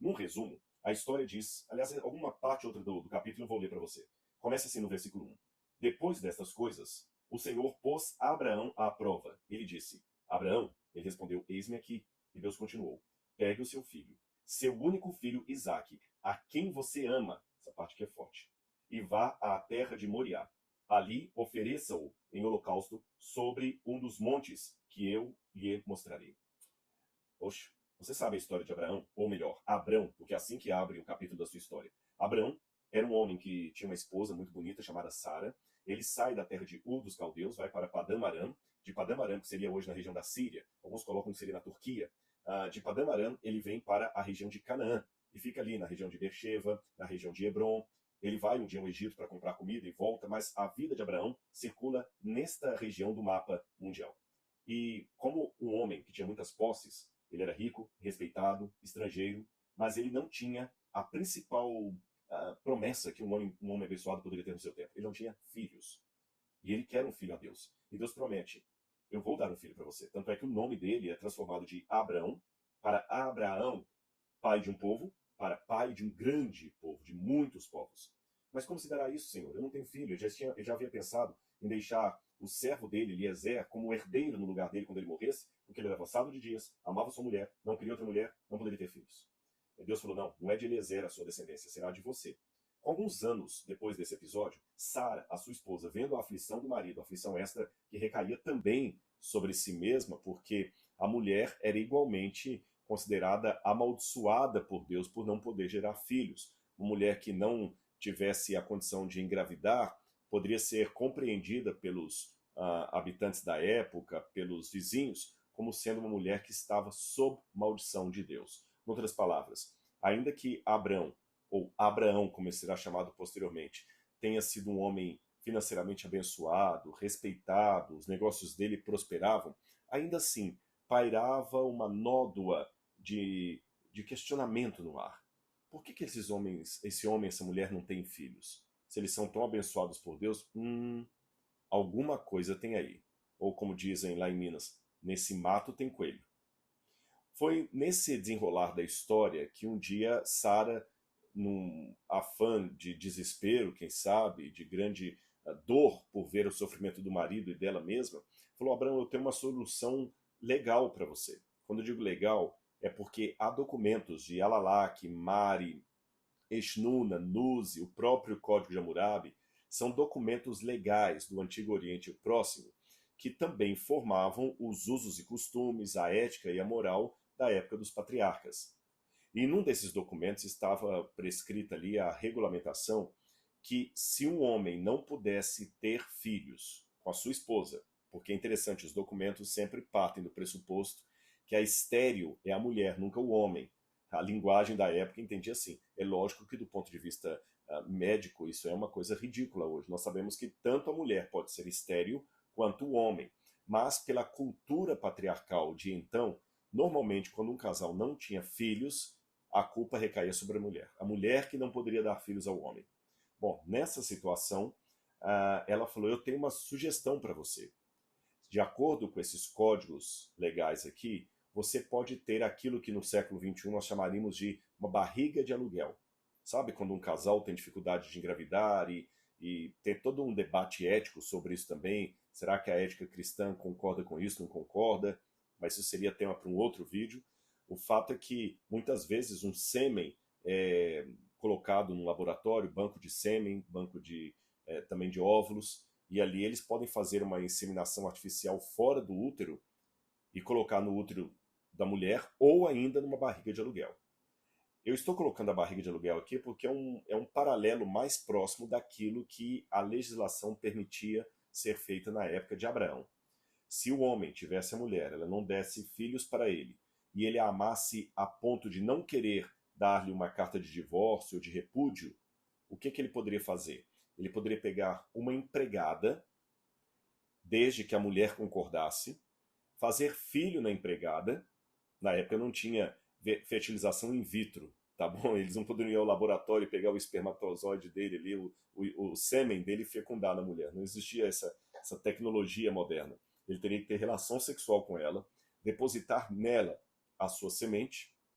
Num resumo, a história diz, aliás, alguma parte ou outra do capítulo eu vou ler para você. Começa assim no versículo 1. Depois destas coisas, o Senhor pôs Abraão à prova. Ele disse, Abraão, ele respondeu, eis-me aqui. E Deus continuou, pegue o seu filho, seu único filho Isaque, a quem você ama, essa parte que é forte, e vá à terra de Moriá. Ali ofereça-o em holocausto sobre um dos montes que eu lhe mostrarei. Poxa, você sabe a história de Abraão? Ou melhor, Abrão, porque é assim que abre o capítulo da sua história. Abrão era um homem que tinha uma esposa muito bonita chamada Sara. Ele sai da terra de Ur dos Caldeus, vai para Padã Aram. De Padã Aram, que seria hoje na região da Síria, alguns colocam que seria na Turquia. De Padã Aram, ele vem para a região de Canaã e fica ali na região de Beersheba, na região de Hebron. Ele vai um dia ao Egito para comprar comida e volta, mas a vida de Abraão circula nesta região do mapa mundial. E como um homem que tinha muitas posses, ele era rico, respeitado, estrangeiro, mas ele não tinha a principal promessa que um homem abençoado poderia ter no seu tempo. Ele não tinha filhos. E ele quer um filho a Deus. E Deus promete, eu vou dar um filho para você. Tanto é que o nome dele é transformado de Abrão para Abraão, pai de um povo, para pai de um grande povo, de muitos povos. Mas como se dará isso, Senhor? Eu não tenho filho. Eu já havia pensado em deixar o servo dele, Eliezer, como herdeiro no lugar dele quando ele morresse, porque ele era avançado de dias, amava sua mulher, não queria outra mulher, não poderia ter filhos. E Deus falou, não, não é de Eliezer a sua descendência, será de você. Com alguns anos depois desse episódio, Sara, a sua esposa, vendo a aflição do marido, a aflição esta que recaía também sobre si mesma, porque a mulher era igualmente considerada amaldiçoada por Deus por não poder gerar filhos. Uma mulher que não tivesse a condição de engravidar poderia ser compreendida pelos habitantes da época, pelos vizinhos, como sendo uma mulher que estava sob maldição de Deus. Em outras palavras, ainda que Abrão, ou Abraão, como ele será chamado posteriormente, tenha sido um homem financeiramente abençoado, respeitado, os negócios dele prosperavam, ainda assim pairava uma nódoa de questionamento no ar. Por que esse homem e essa mulher não têm filhos? Se eles são tão abençoados por Deus, alguma coisa tem aí. Ou como dizem lá em Minas, nesse mato tem coelho. Foi nesse desenrolar da história que um dia Sara, num afã de desespero, quem sabe, de grande dor por ver o sofrimento do marido e dela mesma, falou, Abraão, eu tenho uma solução legal para você. Quando eu digo legal, é porque há documentos de Alalak, Mari, Eshnuna, Nuzi, o próprio Código de Hammurabi, são documentos legais do Antigo Oriente Próximo que também formavam os usos e costumes, a ética e a moral da época dos patriarcas. E num desses documentos estava prescrita ali a regulamentação que se um homem não pudesse ter filhos com a sua esposa, porque é interessante, os documentos sempre partem do pressuposto que a estéril é a mulher, nunca o homem. A linguagem da época entendia assim. É lógico que do ponto de vista médico isso é uma coisa ridícula hoje. Nós sabemos que tanto a mulher pode ser estéril quanto o homem. Mas pela cultura patriarcal de então, normalmente quando um casal não tinha filhos, a culpa recaía sobre a mulher que não poderia dar filhos ao homem. Bom, nessa situação, ela falou, eu tenho uma sugestão para você. De acordo com esses códigos legais aqui, você pode ter aquilo que no século XXI nós chamaríamos de uma barriga de aluguel. Sabe quando um casal tem dificuldade de engravidar e tem todo um debate ético sobre isso também? Será que a ética cristã concorda com isso, não concorda? Mas isso seria tema para um outro vídeo. O fato é que muitas vezes um sêmen é colocado num laboratório, banco de sêmen, também de óvulos, e ali eles podem fazer uma inseminação artificial fora do útero e colocar no útero da mulher ou ainda numa barriga de aluguel. Eu estou colocando a barriga de aluguel aqui porque é um paralelo mais próximo daquilo que a legislação permitia ser feita na época de Abraão. Se o homem tivesse a mulher, ela não desse filhos para ele, e ele a amasse a ponto de não querer dar-lhe uma carta de divórcio ou de repúdio, o que ele poderia fazer? Ele poderia pegar uma empregada, desde que a mulher concordasse, fazer filho na empregada. Na época não tinha fertilização in vitro, tá bom? Eles não poderiam ir ao laboratório e pegar o espermatozoide dele ali, o sêmen dele e fecundar na mulher. Não existia essa tecnologia moderna. Ele teria que ter relação sexual com ela, depositar nela a sua semente,